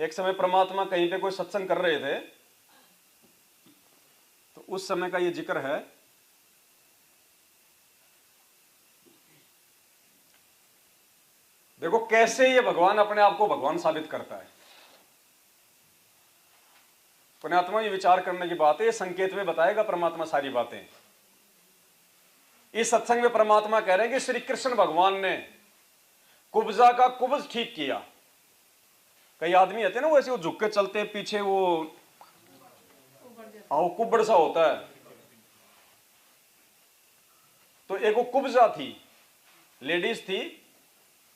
एक समय परमात्मा कहीं पे कोई सत्संग कर रहे थे, तो उस समय का ये जिक्र है। देखो कैसे ये भगवान अपने आप को भगवान साबित करता है। पुण्यात्मा, ये विचार करने की बात है, ये संकेत में बताएगा परमात्मा सारी बातें। इस सत्संग में परमात्मा कह रहे हैं कि श्री कृष्ण भगवान ने कुब्जा का कुब्ज ठीक किया। कई आदमी होते हैं ना, वो ऐसे वो झुक के चलते हैं, पीछे वो आओ कुब्बड़ सा होता है। तो एक वो कुब्जा थी, लेडीज थी,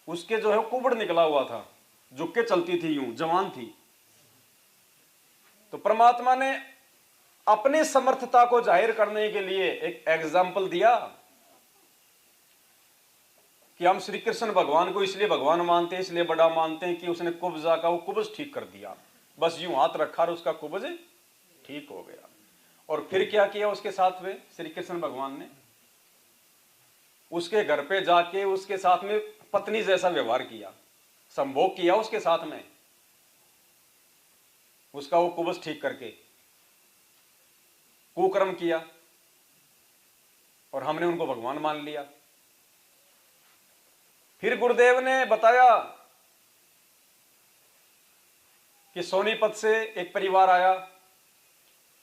उसके जो है कुब्बड़ निकला हुआ था, झुक के चलती थी, यूं जवान थी। तो परमात्मा ने अपनी समर्थता को जाहिर करने के लिए एक एग्जाम्पल दिया कि हम श्री कृष्ण भगवान को इसलिए भगवान मानते हैं, इसलिए बड़ा मानते हैं कि उसने कुब्जा का वो कुब्ज ठीक कर दिया। बस यूं हाथ रखा और उसका कुब्ज ठीक हो गया। और फिर क्या किया उसके साथ में श्री कृष्ण भगवान ने? उसके घर पे जाके उसके साथ में पत्नी जैसा व्यवहार किया, संभोग किया उसके साथ में, उसका वो कुब्ज ठीक करके कुकर्म किया, और हमने उनको भगवान मान लिया। फिर गुरुदेव ने बताया कि सोनीपत से एक परिवार आया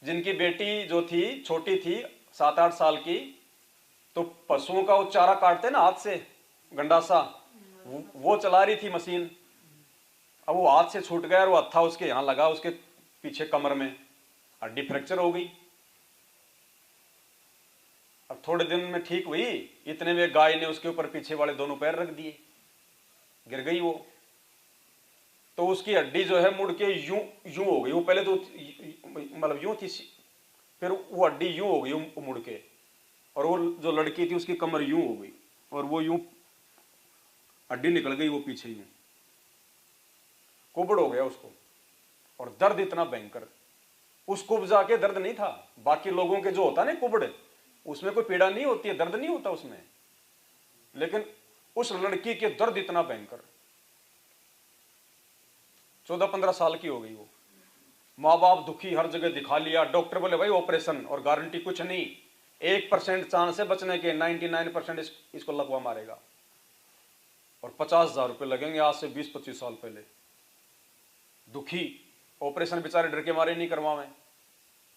जिनकी बेटी जो थी छोटी थी, 7-8 साल की, तो पशुओं का वो चारा काटते ना हाथ से, गंडासा, वो चला रही थी मशीन। अब वो हाथ से छूट गया और वो हत्था उसके यहां लगा, उसके पीछे कमर में हड्डी फ्रैक्चर हो गई। अब थोड़े दिन में ठीक हुई, इतने में गाय ने उसके ऊपर पीछे वाले दोनों पैर रख दिए, गिर गई वो। तो उसकी हड्डी जो है मुड़ के यूं यूं हो गई। वो पहले तो मतलब यूं थी, फिर वो हड्डी यूं हो गई मुड़ के, और वो जो लड़की थी उसकी कमर यूं हो गई, और वो यूं हड्डी निकल गई वो पीछे यूं, कुबड़ हो गया उसको। और दर्द इतना भयंकर, उस कुब्जा के दर्द नहीं था। बाकी लोगों के जो होता ना कुबड़, उसमें कोई पीड़ा नहीं होती है, दर्द नहीं होता उसमें, लेकिन उस लड़की के दर्द इतना भयंकर। 14-15 साल की हो गई वो, माँ बाप दुखी, हर जगह दिखा लिया, डॉक्टर बोले भाई ऑपरेशन, और गारंटी कुछ नहीं, 1% चांस है बचने के, 99% इसको लकवा मारेगा, और 50,000 रुपये लगेंगे आज से 20-25 साल पहले। दुखी, ऑपरेशन बेचारे डर के मारे नहीं करवावे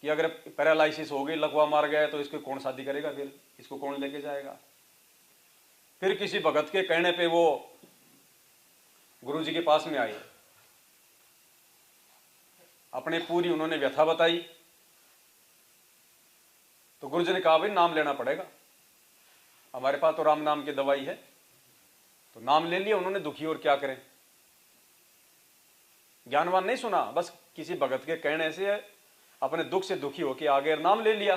कि अगर पैरालिसिस हो गई, लकवा मार गया, तो इसको कौन शादी करेगा, फिर इसको कौन लेके जाएगा। फिर किसी भगत के कहने पे वो गुरुजी के पास में आए, अपने पूरी उन्होंने व्यथा बताई। तो गुरुजी ने कहा भाई नाम लेना पड़ेगा, हमारे पास तो राम नाम की दवाई है। तो नाम ले लिया उन्होंने, दुखी और क्या करें, ज्ञानवान नहीं सुना, बस किसी भगत के कहने से अपने दुख से दुखी होकर आ गए, नाम ले लिया।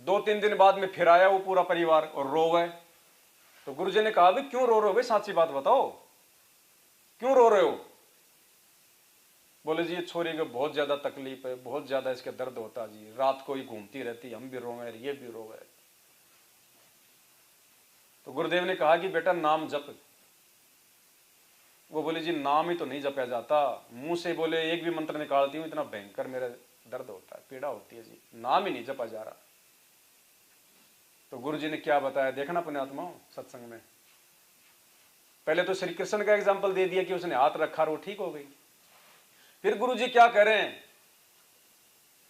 2-3 दिन बाद में फिर आया वो पूरा परिवार और रो गए। तो गुरुजी ने कहा भाई क्यों रो रहे हो भाई, साची बात बताओ, क्यों रो रहे हो? बोले जी ये छोरी को बहुत ज्यादा तकलीफ है, बहुत ज्यादा इसके दर्द होता जी, रात को ही घूमती रहती, हम भी रो गए, ये भी रो गए। तो गुरुदेव ने कहा कि बेटा नाम जप। वो बोले जी नाम ही तो नहीं जपया जाता, मुंह से बोले एक भी मंत्र निकालती हूं इतना भयंकर मेरा दर्द होता है, पीड़ा होती है जी, नाम ही नहीं जपा जा रहा। तो गुरुजी ने क्या बताया देखना पुण्यात्माओं सत्संग में। पहले तो श्री कृष्ण का एग्जाम्पल दे दिया कि उसने हाथ रखा और वो ठीक हो गई। फिर गुरुजी क्या कह रहे हैं,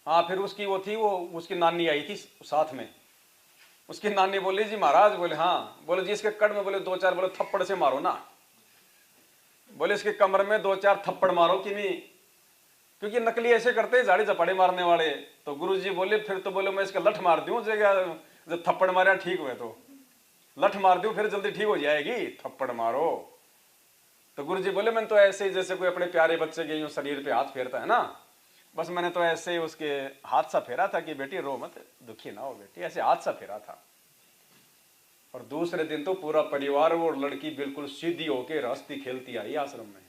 हाँ फिर उसकी वो थी, वो उसकी नानी आई थी साथ में। उसकी नानी बोली जी महाराज, बोले हाँ, बोले जी इसके कड़ में बोले 2-4 बोले थप्पड़ से मारो ना, बोले इसके कमर में 2-4 थप्पड़ मारो कि नहीं, क्योंकि नकली ऐसे करते हैं झाड़ी झपाड़े मारने वाले। तो गुरुजी बोले फिर तो बोले मैं इसका लठ मार दूं, जब थप्पड़ मारा ठीक हुए तो लठ मार दूं फिर जल्दी ठीक हो जाएगी, थप्पड़ मारो। तो गुरुजी बोले मैंने तो ऐसे ही जैसे कोई अपने प्यारे बच्चे के यूं शरीर पे हाथ फेरता है ना, बस मैंने तो ऐसे ही उसके हाथ सा फेरा था कि बेटी रो मत, दुखी ना हो बेटी, ऐसे हाथ सा फेरा था। और दूसरे दिन तो पूरा परिवार और लड़की बिल्कुल सीधी होके हंसती खेलती आई आश्रम में।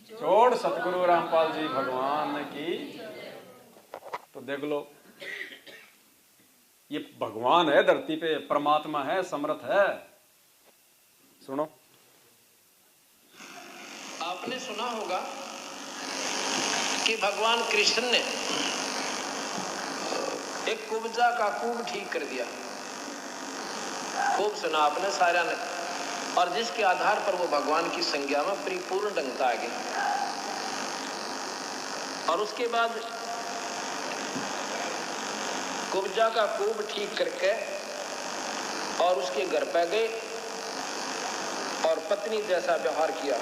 छोड़ सतगुरु रामपाल जी भगवान की। तो देख लो ये भगवान है धरती पे, परमात्मा है, समर्थ है। सुनो आप आपने सुना होगा कि भगवान कृष्ण ने एक कुब्जा का कूब ठीक कर दिया। खूब सुना आपने सारा ने, और जिसके आधार पर वो भगवान की संज्ञा में परिपूर्ण ढंगता आ गए। और उसके बाद कुब्जा का कूब ठीक करके और उसके घर पे गए और पत्नी जैसा व्यवहार किया।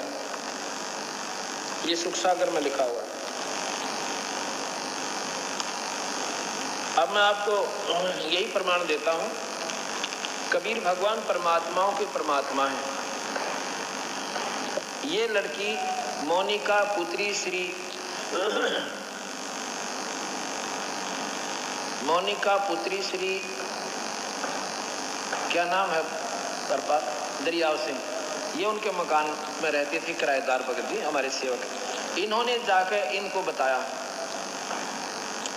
ये सुख सागर में लिखा हुआ है। अब मैं आपको यही प्रमाण देता हूं, कबीर भगवान परमात्माओं के परमात्मा हैं। ये लड़की मोनिका पुत्री श्री मोनिका पुत्री श्री क्या नाम है दरियाव सिंह, ये उनके मकान में रहते थे, किराएदार भगत जी हमारे सेवक। इन्होंने जाकर इनको बताया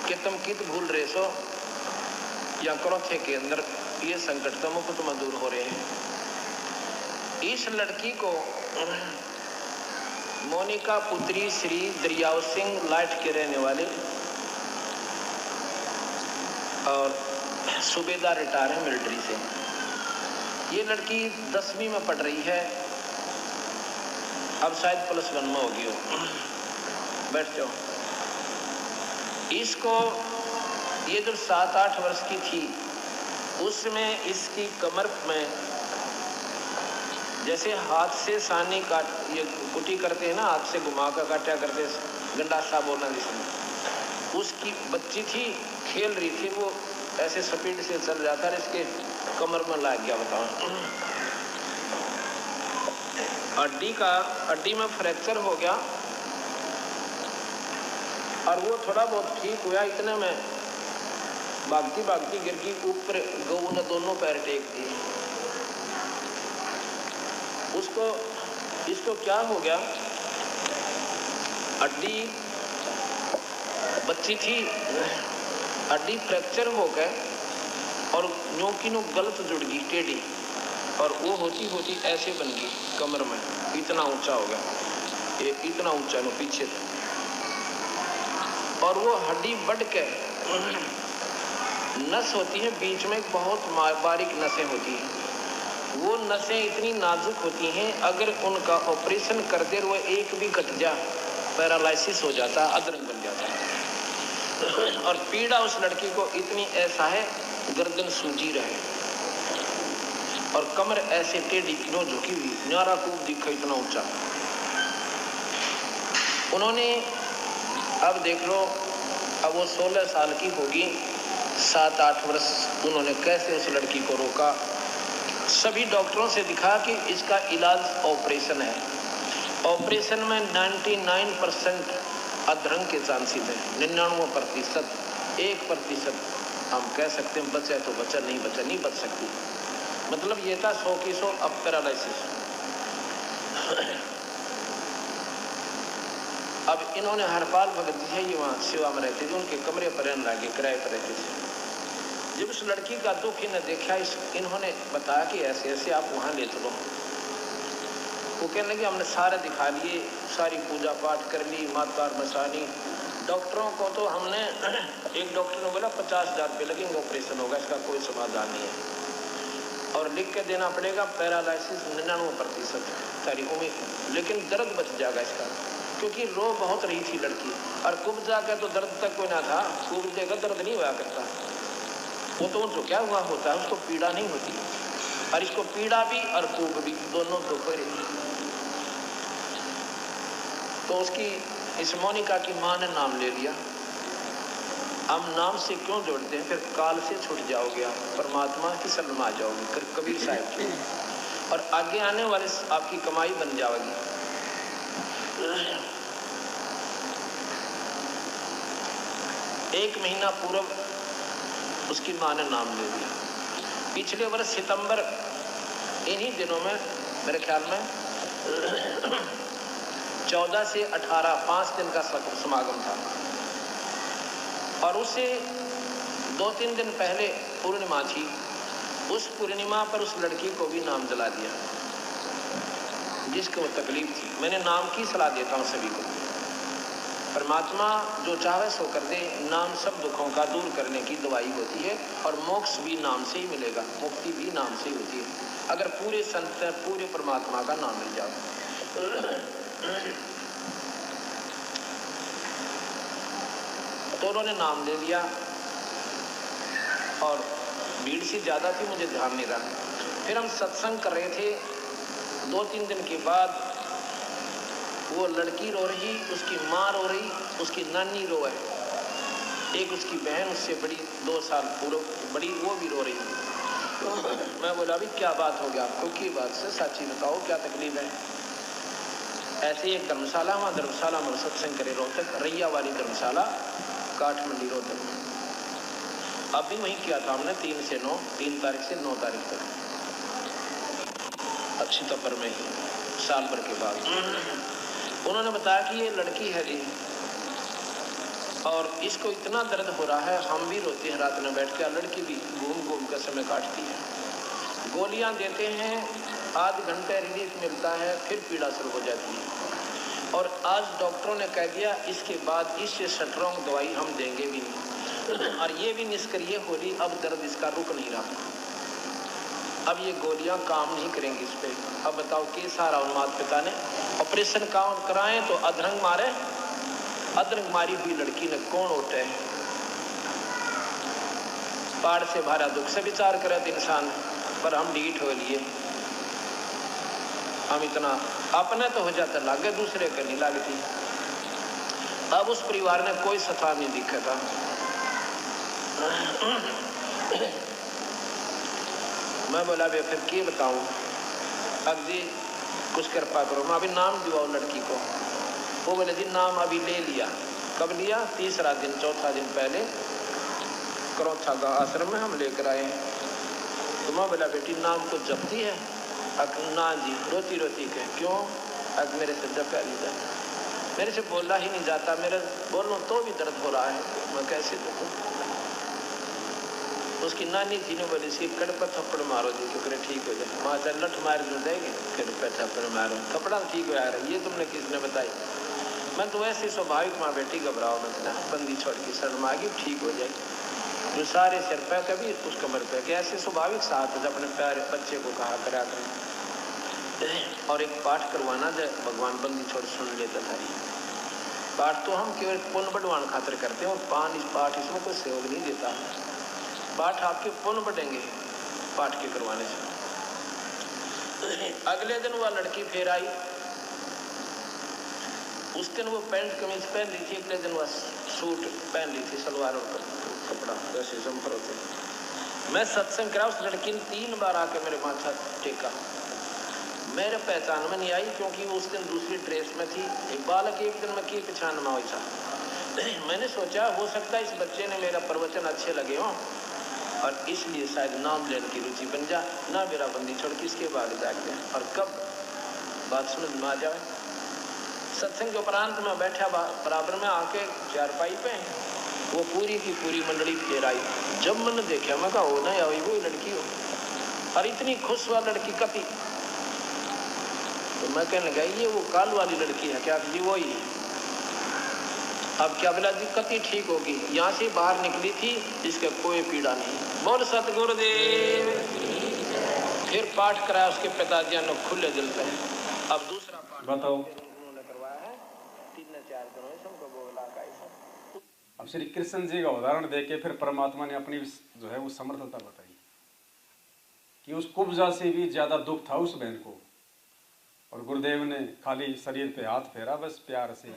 कि तुम कित भूल रहे सो, या क्रोथे के अंदर ये संकट तो मुकुट में दूर हो रहे हैं। इस लड़की को मोनिका पुत्री श्री दरियाव सिंह लाइट के रहने वाले और सूबेदार रिटायर है मिलिट्री से। ये लड़की 10वीं में पढ़ रही है, अब शायद +1 में होगी हो। बैठ जाओ। इसको ये जो 7-8 वर्ष की थी उसमें इसकी कमर में जैसे हाथ से सानी काट, ये कुटी करते हैं ना, हाथ से घुमा कर काटा करते, गंडासा बोलना जिसमें, उसकी बच्ची थी, खेल रही थी, वो ऐसे स्पीड से चल जाता है, इसके कमर में लग गया। बताओ, हड्डी में फ्रैक्चर हो गया और वो थोड़ा बहुत ठीक हुआ। इतने में भागती भागती गिर गई ऊपर, गऊ ने दोनों पैर टेक दिए। इसको क्या हो गया, हड्डी बच्ची थी, हड्डी फ्रैक्चर हो गए और नो की नो गलत जुड़ गई टेढ़ी, और वो होती होती ऐसे बन गई कमर में, इतना ऊंचा हो गया, ये इतना ऊंचा नो पीछे था। और वो हड्डी बढ़ के नस होती है बीच में, बहुत बारीक नसें होती हैं, वो नसें इतनी नाजुक होती हैं, अगर उनका ऑपरेशन करते हुए एक भी कट जा, पैरालिसिस हो जाता, अधरंग बन जाता। और पीड़ा उस लड़की को इतनी ऐसा है, गर्दन सूजी रहे और कमर ऐसे टेढ़ी क्यों झुकी हुई, न्यारा कूब दिखा इतना ऊंचा। उन्होंने अब देख लो, अब वो 16 साल की होगी, 7-8 वर्ष उन्होंने कैसे उस लड़की को रोका। सभी डॉक्टरों से दिखा कि इसका इलाज ऑपरेशन है। ऑपरेशन में 99% अधरंग के चांसेस हैं, 99%, 1% हम कह सकते हैं बचा तो बचा, नहीं बच सकती। मतलब ये था 100 की 100 अब पैरालिसिस। अब इन्होंने हरपाल भगत जी है, ये वहाँ सेवा में रहते थे, उनके कमरे पर रहने लगे, किराए पर रहते थे। जब उस लड़की का दुख इन्हें देखा, इन्होंने बताया कि ऐसे ऐसे आप वहाँ ले चलो। वो कहने लगे हमने सारे दिखा लिए, सारी पूजा पाठ कर ली, मातार बसानी। डॉक्टरों को तो हमने, एक डॉक्टर ने बोला 50,000 रुपये लगेंगे, ऑपरेशन होगा, इसका कोई समाधान नहीं है, और लिख के देना पड़ेगा पैरालिसिस 99% सारी उम्मीद, लेकिन दर्द बच जाएगा इसका, क्योंकि रो बहुत रही थी लड़की। और कुब्जा का तो दर्द तक कोई ना था, कुब्जे का दर्द नहीं हुआ करता, वो तो जो क्या हुआ होता है उसको पीड़ा नहीं होती, और इसको पीड़ा भी और कूब भी दोनों दुख रही। तो उसकी, इस मोनिका की माँ ने नाम ले लिया। हम नाम से क्यों जोड़ते हैं, फिर काल से छूट जाओगे आप, परमात्मा की शरण में आ जाओगे, कबीर साहब की, और आगे आने वाले आपकी कमाई बन जाएगी। 1 महीना पूर्व उसकी माँ ने नाम ले लिया। पिछले वर्ष सितंबर इन्हीं दिनों में, मेरे ख्याल में 14 से 18 5 दिन का समागम था, और उससे 2-3 दिन पहले पूर्णिमा थी। उस पूर्णिमा पर उस लड़की को भी नाम जला दिया। जिसको वो तकलीफ थी। मैंने नाम की सलाह देता हूँ सभी को, परमात्मा जो चाहे सो कर दे। नाम सब दुखों का दूर करने की दवाई होती है, और मोक्ष भी नाम से ही मिलेगा, मुक्ति भी नाम से ही होती है, अगर पूरे संत पूरे परमात्मा का नाम मिल जाओ। तो उन्होंने नाम ले लिया, और भीड़ सी ज्यादा थी, मुझे ध्यान नहीं रहा। फिर हम सत्संग कर रहे थे। 2-3 दिन के बाद वो लड़की रो रही, उसकी माँ रो रही, उसकी नानी रोए, एक उसकी बहन उससे बड़ी 2 साल पूर्व बड़ी, वो भी रो रही। मैं बोला अभी क्या बात हो गया आपको, की बात से साची बताओ, क्या तकलीफ है। ऐसे एक धर्मशाला, वहाँ धर्मशाला में सत्संग करे, रोहतक रैया वाली धर्मशाला, काठमंडी रोहतक में। अब भी वहीं किया था हमने 3 से 9, 3 तारीख से 9 तारीख तक, सितंबर में ही, साल भर के बाद। उन्होंने बताया कि ये लड़की है जी, और इसको इतना दर्द हो रहा है, हम भी रोते हैं रात में बैठ कर, लड़की भी घूम घूम कर समय काटती है। गोलियां देते हैं, आध घंटे रिलीफ मिलता है, फिर पीड़ा शुरू हो जाती है। और आज डॉक्टरों ने कह दिया इसके बाद इससे स्ट्रॉन्ग दवाई हम देंगे भी नहीं, और ये भी निष्क्रिय हो रही, अब दर्द इसका रुक नहीं रहा, अब ये गोलियां काम नहीं करेंगी इस पे। अब बताओ कि सारा उन माता पिता ने ऑपरेशन कराएं तो अधरंग मारे, अधरंग मारी हुई लड़की ने कौन उठे। पाड़ से भारा दुख से विचार करे तो इंसान, पर हम ढीठ हो लिए, हम इतना अपने तो हो जाता लागे, दूसरे के नहीं लगती। अब उस परिवार ने कोई सफा नहीं दिखा था। मैं बोला बे फिर क्या बताऊं, अब जी कुछ कृपा करो, मैं अभी नाम दिवाओ लड़की को। वो बोले जी नाम अभी ले लिया। कब लिया? 3रा दिन, 4था दिन पहले करोथा का आश्रम में हम लेकर आए। तो मैं बोला बेटी नाम को जपती है? ना जी, रोती रोती के क्यों? अब मेरे से जपा नहीं जाता, मेरे से बोला ही नहीं जाता, मेरे बोलूं तो भी दर्द हो रहा है, मैं कैसे देखूं। उसकी नानी जी ने बोली सी कड़ पर थप्पड़ मारो जी, क्योंकि ठीक हो जाए। माँ चाहे लठ मार जो देगी, कड़ पर थप्पड़ मारो, थप्पड़ा ठीक हो रहा है। ये तुमने किसने बताई? मैं तो ऐसी स्वाभाविक, माँ बेटी घबराओ मत ना, बंदी छोड़ की शर्म आ गई, ठीक हो जाएगी। जो सारे सिर पे कभी उस कमर पे के, ऐसे स्वाभाविक साथ जब अपने प्यारे बच्चे को कहा करा करें। और एक पाठ करवाना जब भगवान बंदी छोड़ सुन लेता था। पाठ तो हम केवल पुण्य बढ़वान खातिर करते हैं, और पाठ इसमें कोई सहयोग नहीं देता। पाठ आपके पुण्य बढ़ेंगे पाठ के करवाने से। अगले दिन वह लड़की फिर आई, उस दिन वो पैंट कमीज पहन ली थी, अगले दिन वह सूट पहन ली थी, सलवार और कपड़ा जैसे जम्फर होते। मैं सत्संग करा, उस लड़की ने 3 बार आके मेरे माथा टेका, मेरे पहचान में नहीं आई, क्योंकि वो उस दिन दूसरी ड्रेस में थी। एक बालक एक दिन में की पहचान में हुई था। मैंने सोचा हो सकता है इस बच्चे ने मेरा प्रवचन अच्छे लगे हो, और इसलिए शायद नाम लेने की रुचि बन जा, ना मेरा बंदी छोड़ किसके बाद जाके, और कब बात समझ में आ जाए। सत्संग के उपरांत में बैठा बराबर में आके चारपाई पे, वो पूरी की पूरी मंडली फेर आई। जब मैंने देखा मैं कहा हो ना या वो लड़की हो, और इतनी खुश हुआ लड़की कति। तो मैं कहने लगा ये वो काल वाली लड़की है क्या? जी वही है। अब क्या बोला जी कति ठीक होगी, यहाँ से बाहर निकली थी, इसका कोई पीड़ा नहीं। बोल सतगुरुदेव। फिर पाठ कराया उसके पिताजी ने खुले दिल पे। अब दूसरा पाठ बताओ, उन्होंने करवाया है 3-4 दिनों में सबको बोला का ऐसा। अब श्री कृष्ण जी का उदाहरण देके फिर परमात्मा ने अपनी जो है वो समर्थता बताई कि उस कुब्जा से भी ज्यादा दुख था उस बहन को, और गुरुदेव ने खाली शरीर पे हाथ फेरा बस प्यार से,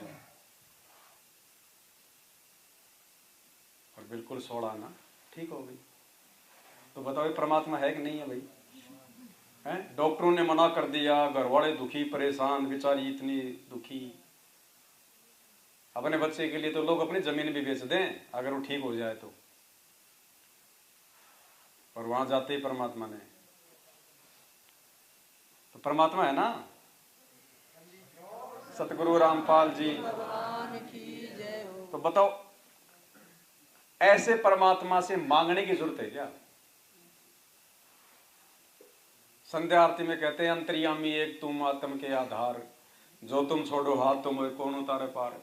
और बिल्कुल सोड़ा ना, ठीक हो गई। तो बताओ ये परमात्मा है कि नहीं है भाई? हैं? डॉक्टरों ने मना कर दिया, घर वाले दुखी परेशान, बेचारी इतनी दुखी। अपने बच्चे के लिए तो लोग अपनी जमीन भी बेच दें अगर वो ठीक हो जाए तो, और वहां जाते ही परमात्मा ने, तो परमात्मा है ना सतगुरु रामपाल जी। तो बताओ ऐसे परमात्मा से मांगने की जरूरत है क्या? संध्या आरती में कहते हैं अंतर्यामी एक तुम आत्म के आधार, जो तुम छोड़ो हाथ तुम कौन उतारे पार।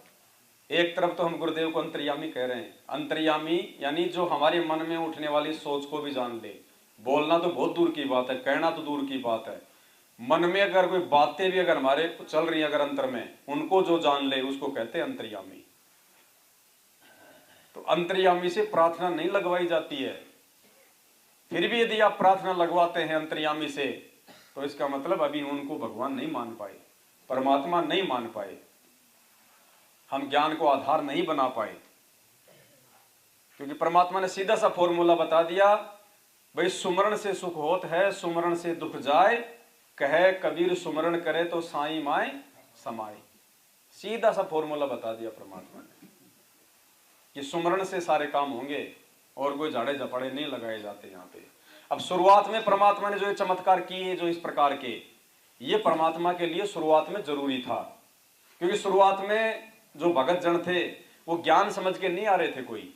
एक तरफ तो हम गुरुदेव को अंतर्यामी कह रहे हैं, अंतर्यामी यानी जो हमारे मन में उठने वाली सोच को भी जान ले। बोलना तो बहुत दूर की बात है, कहना तो दूर की बात है, मन में अगर कोई बातें भी अगर हमारे चल रही है अगर अंतर में, उनको जो जान ले उसको कहते हैं अंतर्यामी। तो अंतर्यामी से प्रार्थना नहीं लगवाई जाती है। फिर भी यदि आप प्रार्थना लगवाते हैं अंतर्यामी से, तो इसका मतलब अभी उनको भगवान नहीं मान पाए, परमात्मा नहीं मान पाए, हम ज्ञान को आधार नहीं बना पाए। क्योंकि परमात्मा ने सीधा सा फॉर्मूला बता दिया, भाई सुमरण से सुख होत है, सुमरण से दुख जाए, कहे कबीर सुमरण करे तो साईं माए समाए। सीधा सा फॉर्मूला बता दिया परमात्मा ने कि सुमरण से सारे काम होंगे और कोई झाड़े झपड़े नहीं लगाए जाते यहाँ पे। अब शुरुआत में परमात्मा ने जो ये चमत्कार किए जो इस प्रकार के, ये परमात्मा के लिए शुरुआत में जरूरी था। क्योंकि शुरुआत में जो भगत जन थे वो ज्ञान समझ के नहीं आ रहे थे, कोई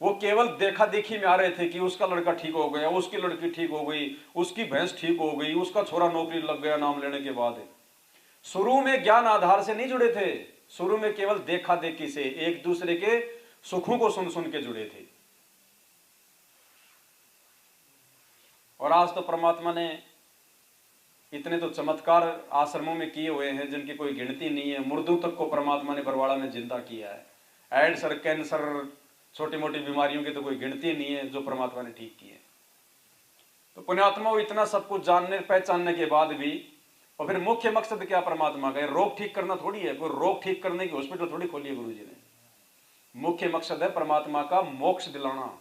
वो केवल देखा देखी में आ रहे थे कि उसका लड़का ठीक हो गया, उसकी लड़की ठीक हो गई, उसकी भैंस ठीक हो गई, उसका छोरा नौकरी लग गया नाम लेने के बाद। शुरू में ज्ञान आधार से नहीं जुड़े थे, शुरू में केवल देखा देखी से एक दूसरे के सुखों को सुन सुन के जुड़े थे। और आज तो परमात्मा ने इतने तो चमत्कार आश्रमों में किए हुए हैं जिनकी कोई गिनती नहीं है। मुर्दों तक को परमात्मा ने बरवाड़ा में जिंदा किया है। एड्स, कैंसर, छोटी मोटी बीमारियों की तो कोई गिनती नहीं है जो परमात्मा ने ठीक किए। तो पुण्यात्मा इतना सब कुछ जानने पहचानने के बाद भी, और फिर मुख्य मकसद क्या परमात्मा का? रोग ठीक करना थोड़ी है, कोई रोग ठीक करने की हॉस्पिटल थोड़ी खोली है गुरु जी ने। मुख्य मकसद है परमात्मा का मोक्ष दिलाना।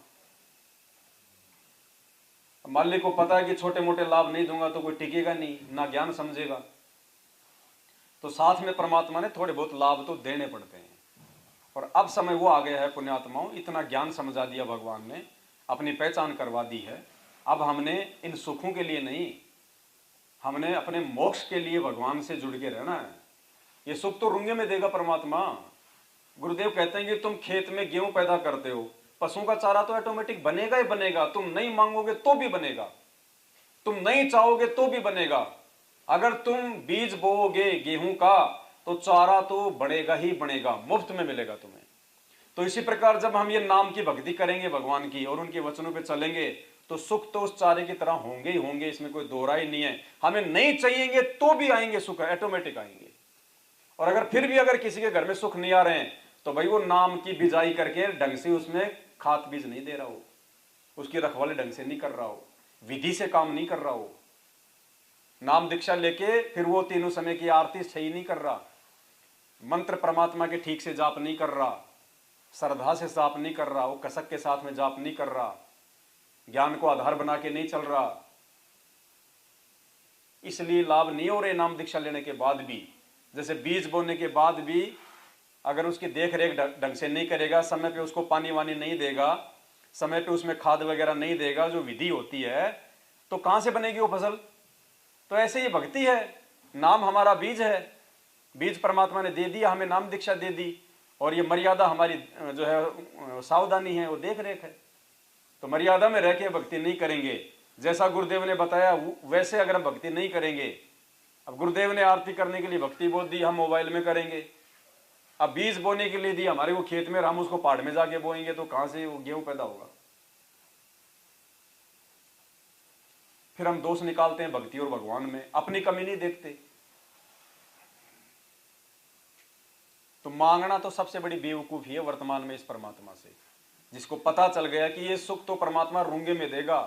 मालिक को पता है कि छोटे मोटे लाभ नहीं दूंगा तो कोई टिकेगा नहीं, ना ज्ञान समझेगा, तो साथ में परमात्मा ने थोड़े बहुत लाभ तो देने पड़ते हैं। और अब समय वो आ गया है पुण्यात्माओं, इतना ज्ञान समझा दिया भगवान ने, अपनी पहचान करवा दी है। अब हमने इन सुखों के लिए नहीं, हमने अपने मोक्ष के लिए भगवान से जुड़ के रहना है। ये सुख तो रुंगे में देगा परमात्मा। गुरुदेव कहते हैं कि तुम खेत में गेहूं पैदा करते हो, पशुओं का चारा तो ऑटोमेटिक बनेगा ही बनेगा, तुम नहीं मांगोगे तो भी बनेगा, तुम नहीं चाहोगे तो भी बनेगा। अगर तुम बीज बोओगे गेहूं का तो चारा तो बढ़ेगा ही बढ़ेगा, मुफ्त में मिलेगा तुम्हें। तो इसी प्रकार जब हम ये नाम की भक्ति करेंगे भगवान की और उनके वचनों पे चलेंगे तो सुख तो उस चारे की तरह होंगे ही होंगे, इसमें कोई दो राय नहीं है। हमें नहीं चाहिएंगे तो भी आएंगे सुख, ऑटोमेटिक आएंगे। और अगर फिर भी अगर किसी के घर में सुख नहीं आ रहे हैं तो भाई वो नाम की बिजाई करके ढंग से उसमें खाद बीज नहीं दे रहा हो, उसकी रखवाली ढंग से नहीं कर रहा हो, विधि से काम नहीं कर रहा हो, नाम दीक्षा लेके फिर वो तीनों समय की आरती सही नहीं कर रहा, मंत्र परमात्मा के ठीक से जाप नहीं कर रहा, श्रद्धा से जाप नहीं कर रहा, वो कसक के साथ में जाप नहीं कर रहा, ज्ञान को आधार बना के नहीं चल रहा, इसलिए लाभ नहीं हो रहे नाम दीक्षा लेने के बाद भी। जैसे बीज बोने के बाद भी अगर उसकी देख रेख ढंग से नहीं करेगा, समय पे उसको पानी वानी नहीं देगा, समय पे उसमें खाद वगैरह नहीं देगा, जो विधि होती है, तो कहां से बनेगी वो फसल? तो ऐसे ही भक्ति है, नाम हमारा बीज है, बीज परमात्मा ने दे दिया, हमें नाम दीक्षा दे दी, और ये मर्यादा हमारी जो है सावधानी है, वो देख रेख है। तो मर्यादा में रह के भक्ति नहीं करेंगे, जैसा गुरुदेव ने बताया वैसे अगर हम भक्ति नहीं करेंगे। अब गुरुदेव ने आरती करने के लिए भक्ति बोल दी, हम मोबाइल में करेंगे। अब बीज बोने के लिए दी हमारे को खेत में, हम उसको पहाड़ में जाके बोएंगे तो कहां से वो गेहूं पैदा होगा? फिर हम दोष निकालते हैं भक्ति और भगवान में, अपनी कमी नहीं देखते। तो मांगना तो सबसे बड़ी बेवकूफी है वर्तमान में इस परमात्मा से, जिसको पता चल गया कि ये सुख तो परमात्मा रूंगे में देगा,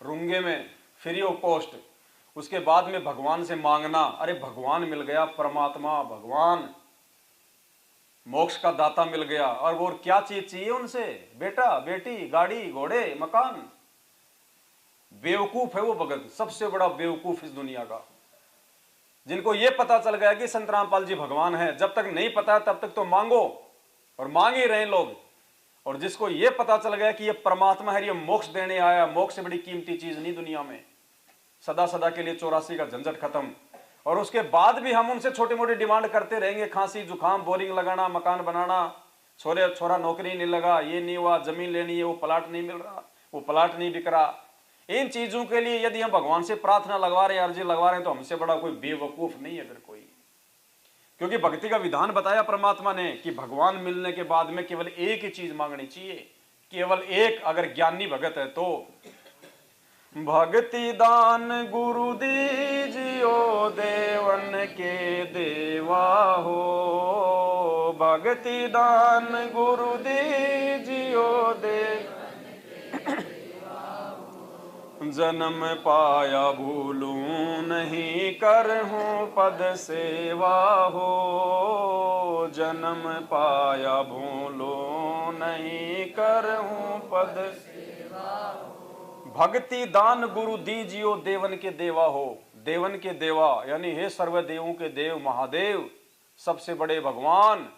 रूंगे में, फ्री ऑफ कॉस्ट। उसके बाद में भगवान से मांगना, अरे भगवान मिल गया, परमात्मा भगवान मोक्ष का दाता मिल गया, और वो क्या चीज चाहिए उनसे? बेटा बेटी, गाड़ी घोड़े मकान। बेवकूफ है वो भगत, सबसे बड़ा बेवकूफ इस दुनिया का, जिनको ये पता चल गया कि संत रामपाल जी भगवान है। जब तक नहीं पता तब तक तो मांगो, और मांग ही रहे लोग। और जिसको ये पता चल गया कि ये परमात्मा है, ये मोक्ष देने आया, मोक्ष से बड़ी कीमती चीज नहीं दुनिया में, सदा सदा के लिए 84 का झंझट खत्म। और उसके बाद भी हम उनसे छोटी मोटी डिमांड करते रहेंगे, खांसी जुकाम, बोरिंग लगाना, मकान बनाना, छोरा नौकरी नहीं लगा, ये नहीं हुआ, जमीन लेनी है, वो प्लाट नहीं मिल रहा, वो प्लाट नहीं बिक रहा, इन चीजों के लिए यदि हम भगवान से प्रार्थना लगवा रहे हैं, अर्जी लगवा रहे हैं, तो हमसे बड़ा कोई बेवकूफ नहीं है फिर कोई। क्योंकि भक्ति का विधान बताया परमात्मा ने कि भगवान मिलने के बाद में केवल एक ही चीज मांगनी चाहिए, केवल एक। अगर ज्ञानी भगत है तो भक्ति दान गुरु दीजियो देवन के देवा हो, भक्ति दान गुरु दीजियो देव जन्म पाया भूलूं नहीं करहूं पद सेवा हो, जन्म पाया भूलूं नहीं करहूं पद सेवा हो। भक्ति दान गुरु दीजियो देवन के देवा हो। देवन के देवा यानी हे सर्वदेवों के देव महादेव, सबसे बड़े भगवान,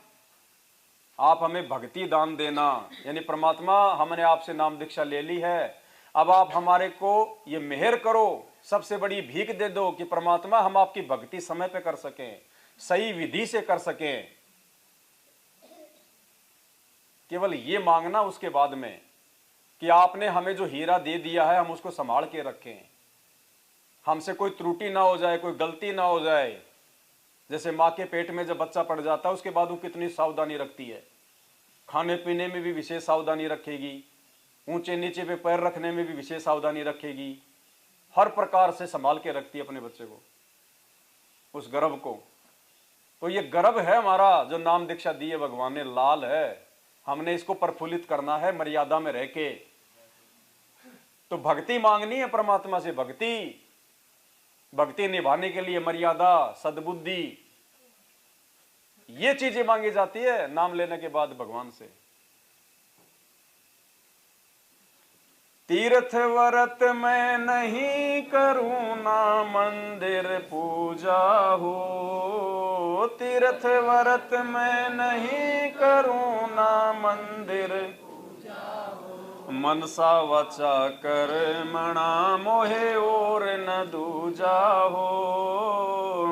आप हमें भक्ति दान देना। यानी परमात्मा, हमने आपसे नाम दीक्षा ले ली है, अब आप हमारे को ये मेहर करो, सबसे बड़ी भीख दे दो कि परमात्मा हम आपकी भक्ति समय पे कर सकें, सही विधि से कर सकें। केवल ये मांगना उसके बाद में कि आपने हमें जो हीरा दे दिया है हम उसको संभाल के रखें, हमसे कोई त्रुटि ना हो जाए, कोई गलती ना हो जाए। जैसे माँ के पेट में जब बच्चा पड़ जाता है उसके बाद वो कितनी सावधानी रखती है, खाने पीने में भी विशेष सावधानी रखेगी, ऊंचे नीचे पे पैर रखने में भी विशेष सावधानी रखेगी, हर प्रकार से संभाल के रखती है अपने बच्चे को, उस गर्भ को। तो ये गर्भ है हमारा जो नाम दीक्षा दी है भगवान ने, लाल है, हमने इसको प्रफुल्लित करना है मर्यादा में रह के। तो भक्ति मांगनी है परमात्मा से, भक्ति निभाने के लिए मर्यादा, सद्बुद्धि, ये चीजें मांगी जाती है नाम लेने के बाद भगवान से। तीर्थ व्रत मैं नहीं करूं ना मंदिर पूजा हो, तीर्थ व्रत मैं नहीं करूं ना मंदिर पूजा हो, मनसा वाचा कर्मणा मोहे और न दूजा हो,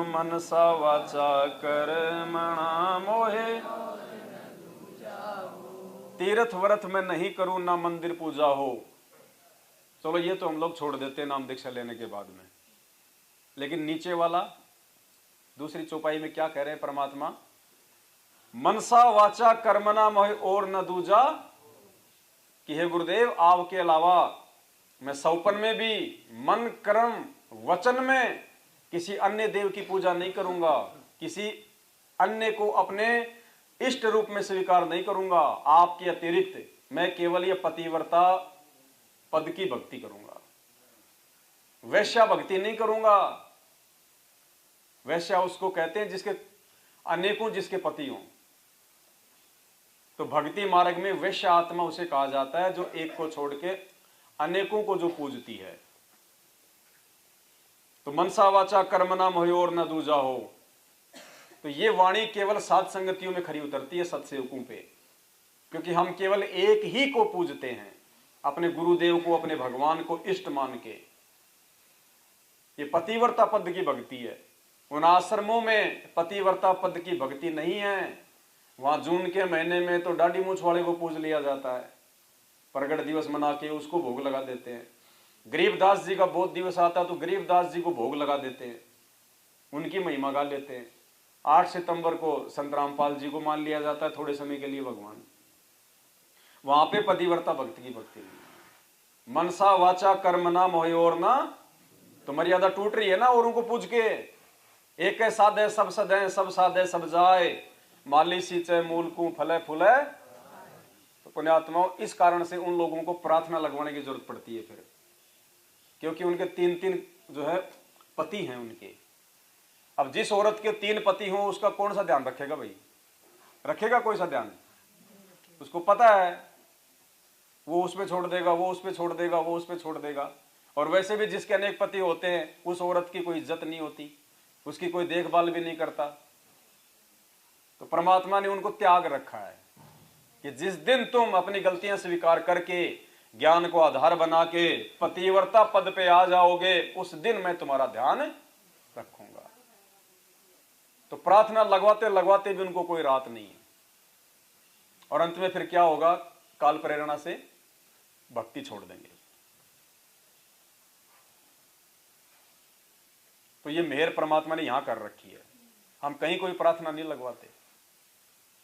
मनसा वाचा कर्मणा मोहे। तीर्थ व्रत मैं नहीं करूं ना मंदिर पूजा हो। चलो ये तो हम लोग छोड़ देते हैं नाम दीक्षा लेने के बाद में, लेकिन नीचे वाला दूसरी चौपाई में क्या कह रहे हैं परमात्मा, मनसा वाचा कर्मणा मोहि और न दूजा, कि हे गुरुदेव आपके अलावा मैं सौपन में भी मन कर्म वचन में किसी अन्य देव की पूजा नहीं करूंगा, किसी अन्य को अपने इष्ट रूप में स्वीकार नहीं करूंगा। आपके अतिरिक्त मैं केवल ये पतिव्रता पद की भक्ति करूंगा, वैश्या भक्ति नहीं करूंगा। वैश्या उसको कहते हैं जिसके अनेकों जिसके पति हों। तो भक्ति मार्ग में वैश्य आत्मा उसे कहा जाता है जो एक को छोड़ के अनेकों को जो पूजती है। तो मनसा वाचा कर्मणा मोहि और न दूजा हो, तो ये वाणी केवल साध संगतियों में खरी उतरती है, सत्सेवकों पे, क्योंकि हम केवल एक ही को पूजते हैं, अपने गुरुदेव को, अपने भगवान को इष्ट मान के। ये पतिव्रता पद की भक्ति है। उन आश्रमों में पतिव्रता पद की भक्ति नहीं है। वहां जून के महीने में तो डांडी मूछ वाले को पूज लिया जाता है, प्रगट दिवस मना के उसको भोग लगा देते हैं। गरीबदास जी का बोध दिवस आता तो गरीबदास जी को भोग लगा देते हैं, उनकी महिमा गा लेते हैं। 8 सितंबर को संत रामपाल जी को मान लिया जाता है थोड़े समय के लिए भगवान। वहां पे पतिव्रता भक्ति की भक्ति नहीं। मनसा वाचा कर्मणा मोहि और ना, तो मर्यादा टूट रही है ना औरों को पूज के। एक साधे सब सदे, सब साधे सब जाए, माली सींचे मूल को फले फूले। तो पुण्यात्माओं, इस कारण से उन लोगों को प्रार्थना लगवाने की जरूरत पड़ती है फिर, क्योंकि उनके 3 जो है पति हैं उनके। अब जिस औरत के 3 पति हों उसका कौन सा ध्यान रखेगा भाई? रखेगा कोई सा ध्यान? उसको पता है वो उस पे छोड़ देगा, वो उस पे छोड़ देगा, वो उस पे छोड़ देगा। और वैसे भी जिसके अनेक पति होते हैं उस औरत की कोई इज्जत नहीं होती, उसकी कोई देखभाल भी नहीं करता। तो परमात्मा ने उनको त्याग रखा है कि जिस दिन तुम अपनी गलतियां स्वीकार करके ज्ञान को आधार बना के पतिव्रता पद पे आ जाओगे, उस दिन मैं तुम्हारा ध्यान रखूंगा। तो प्रार्थना लगवाते लगवाते भी उनको कोई रात नहीं है। और अंत में फिर क्या होगा? काल प्रेरणा से भक्ति छोड़ देंगे। तो ये मेहर परमात्मा ने यहां कर रखी है। हम कहीं कोई प्रार्थना नहीं लगवाते।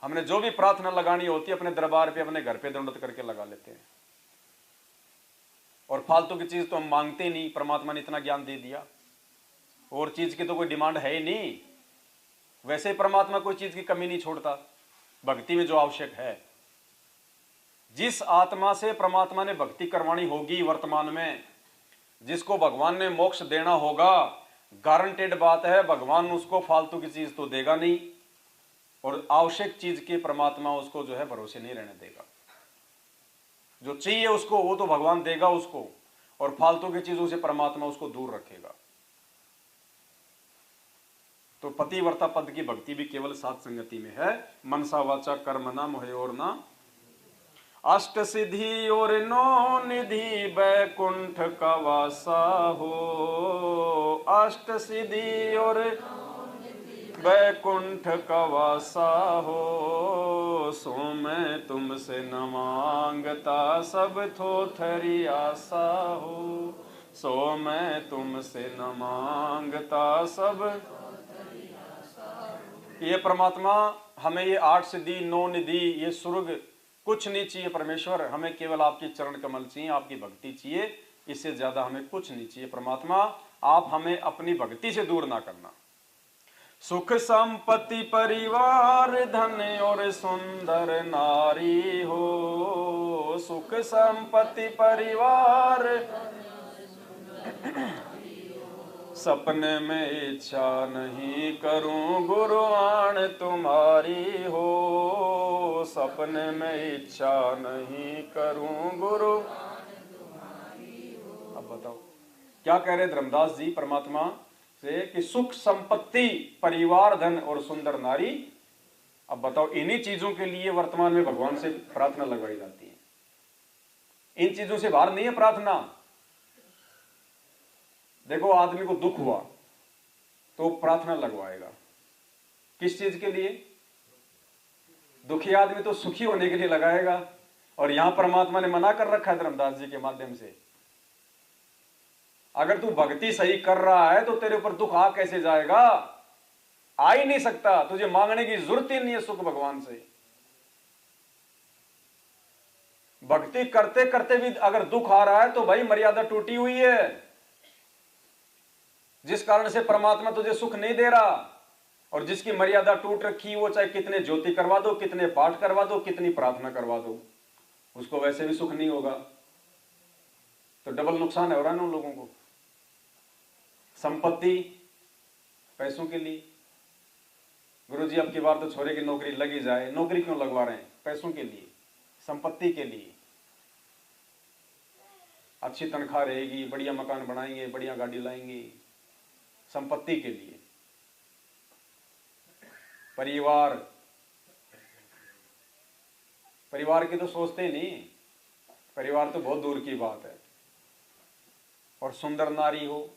हमने जो भी प्रार्थना लगानी होती है अपने दरबार पे, अपने घर पे दंडवत करके लगा लेते हैं। और फालतू की चीज तो हम मांगते नहीं, परमात्मा ने इतना ज्ञान दे दिया, और चीज की तो कोई डिमांड है ही नहीं। वैसे ही परमात्मा कोई चीज की कमी नहीं छोड़ता भक्ति में जो आवश्यक है। जिस आत्मा से परमात्मा ने भक्ति करवानी होगी वर्तमान में, जिसको भगवान ने मोक्ष देना होगा, गारंटेड बात है भगवान उसको फालतू की चीज तो देगा नहीं, और आवश्यक चीज के परमात्मा उसको जो है भरोसे नहीं रहने देगा। जो चाहिए उसको वो तो भगवान देगा उसको, और फालतू की चीजों से परमात्मा उसको दूर रखेगा। तो पतिव्रता पद की भक्ति भी केवल सात संगति में है। मनसा वाचा कर्मणा मोहे और ना, अष्ट सिद्धि और नौ निधि बैकुंठ का वासा हो। अष्ट सिद्धि और बैकुंठ का वासा हो, सो मैं तुमसे न मांगता सब थोथरी आशा हो। सो मैं तुमसे न मांगता सब। ये परमात्मा हमें ये 8 सिद्धि 9 निधि ये स्वर्ग कुछ नहीं चाहिए परमेश्वर, हमें केवल आपकी चरण कमल चाहिए, आपकी भक्ति चाहिए, इससे ज्यादा हमें कुछ नहीं चाहिए। परमात्मा आप हमें अपनी भक्ति से दूर ना करना। सुख संपत्ति परिवार धन और सुंदर नारी हो। सुख संपत्ति परिवार सपने में इच्छा नहीं करूं गुरु आण तुम्हारी हो। सपने में इच्छा नहीं करूं गुरु। अब बताओ क्या कह रहे धर्मदास जी परमात्मा से कि सुख संपत्ति परिवार धन और सुंदर नारी। अब बताओ इन्हीं चीजों के लिए वर्तमान में भगवान से प्रार्थना लगवाई जाती है। इन चीजों से बाहर नहीं है प्रार्थना। देखो आदमी को दुख हुआ तो प्रार्थना लगवाएगा, किस चीज के लिए? दुखी आदमी तो सुखी होने के लिए लगाएगा, और यहां परमात्मा ने मना कर रखा है धर्मदास जी के माध्यम से, अगर तू भक्ति सही कर रहा है तो तेरे ऊपर दुख आ कैसे जाएगा? आ ही नहीं सकता, तुझे मांगने की जरूरत ही नहीं है सुख भगवान से। भक्ति करते करते भी अगर दुख आ रहा है तो भाई मर्यादा टूटी हुई है, जिस कारण से परमात्मा तुझे सुख नहीं दे रहा। और जिसकी मर्यादा टूट रखी वो चाहे कितने ज्योति करवा दो, कितने पाठ करवा दो, कितनी प्रार्थना करवा दो, उसको वैसे भी सुख नहीं होगा। तो डबल नुकसान हो रहा है ना उन लोगों को। संपत्ति पैसों के लिए, गुरुजी अब की बार तो छोरे की नौकरी लगी जाए। नौकरी क्यों लगवा रहे हैं? पैसों के लिए, संपत्ति के लिए। अच्छी तनख्वाह रहेगी, बढ़िया मकान बनाएंगे, बढ़िया गाड़ी लाएंगे, संपत्ति के लिए। परिवार, परिवार की तो सोचते ही नहीं, परिवार तो बहुत दूर की बात है। और सुंदर नारी हो,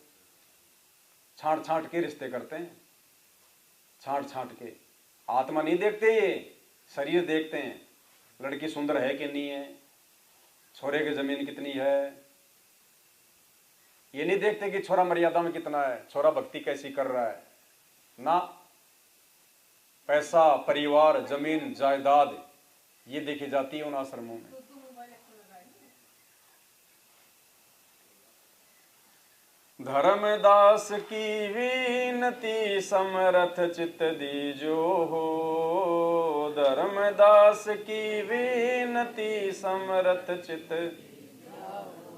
छांट छांट के रिश्ते करते हैं, छांट छांट के। आत्मा नहीं देखते, ये शरीर देखते हैं, लड़की सुंदर है कि नहीं है, छोरे की जमीन कितनी है। ये नहीं देखते कि छोरा मर्यादा में कितना है, छोरा भक्ति कैसी कर रहा है ना। पैसा, परिवार, जमीन, जायदाद ये देखी जाती है उन आश्रमों में। धर्मदास की विनती समरथ चित दीजो हो। धर्मदास की विनती समरथ चित,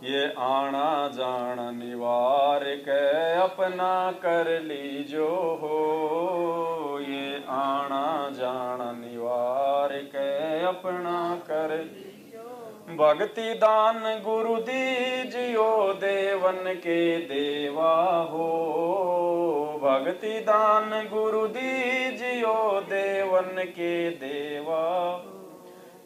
ये आना जाना निवार के अपना कर लीजो हो। ये आना जाना निवार के अपना कर। भक्ति दान गुरु दीजियो देवन के देवा हो। भक्ति दान गुरु दीजियो देवन के देवा।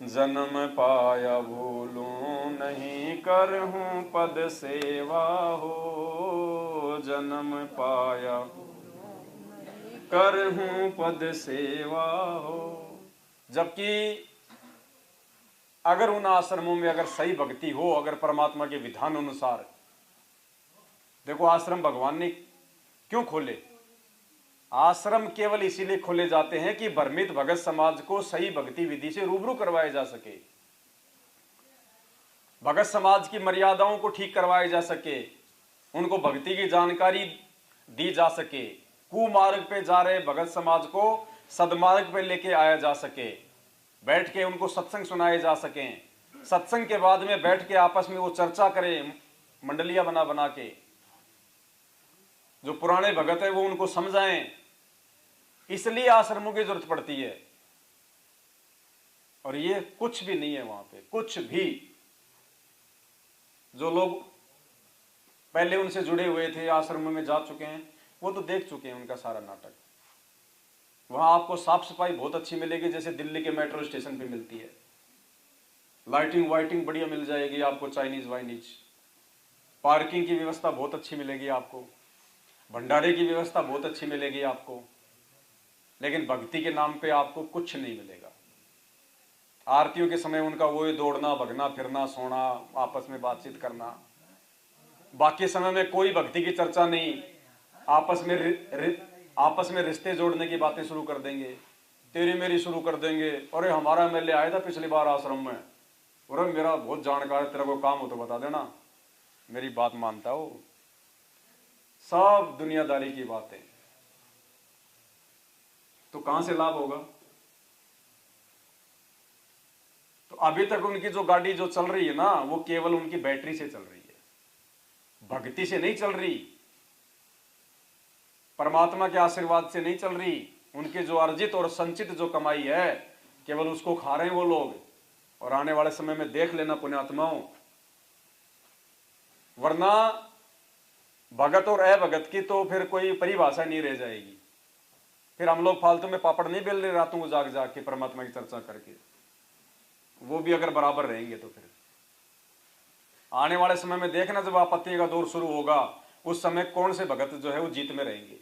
जन्म पाया भूलूं नहीं करहूं पद सेवा हो। जन्म पाया करहूं पद सेवा हो। जबकि अगर उन आश्रमों में अगर सही भक्ति हो, अगर परमात्मा के विधान अनुसार, देखो आश्रम भगवान ने क्यों खोले? आश्रम केवल इसीलिए खोले जाते हैं कि भ्रमित भगत समाज को सही भक्ति विधि से रूबरू करवाया जा सके, भगत समाज की मर्यादाओं को ठीक करवाया जा सके, उनको भक्ति की जानकारी दी जा सके, कुमार्ग पे जा रहे भगत समाज को सदमार्ग पे लेके आया जा सके, बैठ के उनको सत्संग सुनाए जा सकें, सत्संग के बाद में बैठ के आपस में वो चर्चा करें, मंडलियां बना बना के, जो पुराने भगत है वो उनको समझाएं। इसलिए आश्रमों की जरूरत पड़ती है। और ये कुछ भी नहीं है वहां पे, कुछ भी। जो लोग पहले उनसे जुड़े हुए थे, आश्रमों में जा चुके हैं, वो तो देख चुके हैं उनका सारा नाटक। वहां आपको साफ सफाई बहुत अच्छी मिलेगी, जैसे दिल्ली के मेट्रो स्टेशन पे मिलती है। लाइटिंग वाइटिंग बढ़िया मिल जाएगी आपको, चाइनीज वाइनीज। पार्किंग की व्यवस्था बहुत अच्छी मिलेगी आपको, भंडारे की व्यवस्था बहुत अच्छी मिलेगी आपको। लेकिन भक्ति के नाम पे आपको कुछ नहीं मिलेगा। आरतियों के समय उनका वो दौड़ना भगना फिरना, सोना, आपस में बातचीत करना। बाकी समय में कोई भक्ति की चर्चा नहीं। आपस में रिश्ते जोड़ने की बातें शुरू कर देंगे, तेरी मेरी शुरू कर देंगे। अरे हमारा एमएलए आया था पिछली बार आश्रम में, अरे मेरा बहुत जानकार है, तेरा को काम हो तो बता देना, मेरी बात मानता हो। सब दुनियादारी की बातें। तो कहां से लाभ होगा? तो अभी तक उनकी जो गाड़ी जो चल रही है ना, वो केवल उनकी बैटरी से चल रही है, भक्ति से नहीं चल रही, परमात्मा के आशीर्वाद से नहीं चल रही। उनके जो अर्जित और संचित जो कमाई है, केवल उसको खा रहे हैं वो लोग। और आने वाले समय में देख लेना पुण्यात्माओं, वरना भगत और अभगत की तो फिर कोई परिभाषा नहीं रह जाएगी। फिर हम लोग फालतू में पापड़ नहीं बेल रहे रातों को जाग जाग के परमात्मा की चर्चा करके, वो भी अगर बराबर रहेंगे तो फिर आने वाले समय में देखना, जब आपत्ति का दौर शुरू होगा, उस समय कौन से भगत जो है वो जीत में रहेंगे,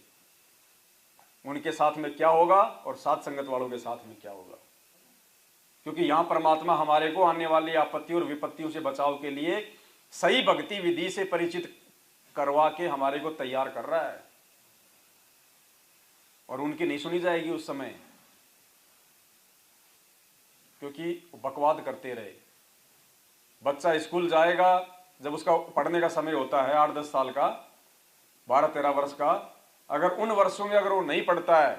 उनके साथ में क्या होगा और साथ संगत वालों के साथ में क्या होगा। क्योंकि यहां परमात्मा हमारे को आने वाली आपत्ति और विपत्तियों से बचाव के लिए सही भक्ति विधि से परिचित करवा के हमारे को तैयार कर रहा है। और उनकी नहीं सुनी जाएगी उस समय, क्योंकि बकवाद करते रहे। बच्चा स्कूल जाएगा, जब उसका पढ़ने का समय होता है 8-10 साल का, 12-13 वर्ष का, अगर उन वर्षों में अगर वो नहीं पढ़ता है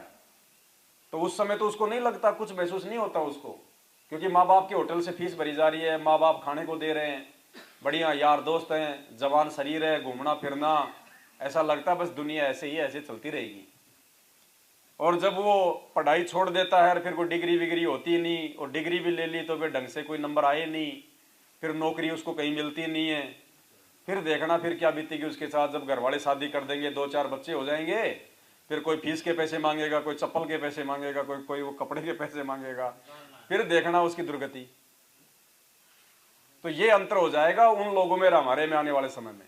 तो उस समय तो उसको नहीं लगता, कुछ महसूस नहीं होता उसको, क्योंकि माँ बाप के होटल से फीस भरी जा रही है, माँ बाप खाने को दे रहे हैं, बढ़िया यार दोस्त हैं, जवान शरीर है, घूमना फिरना, ऐसा लगता है बस दुनिया ऐसे ही ऐसे चलती रहेगी। और जब वो पढ़ाई छोड़ देता है, फिर कोई डिग्री विग्री होती नहीं, और डिग्री भी ले ली तो फिर ढंग से कोई नंबर आए नहीं, फिर नौकरी उसको कहीं मिलती नहीं है। फिर देखना फिर क्या बीतेगी उसके साथ, जब घर वाले शादी कर देंगे, 2-4 बच्चे हो जाएंगे, फिर कोई फीस के पैसे मांगेगा, कोई चप्पल के पैसे मांगेगा, कोई वो कपड़े के पैसे मांगेगा, फिर देखना उसकी दुर्गति। तो ये अंतर हो जाएगा उन लोगों में और हमारे में आने वाले समय में।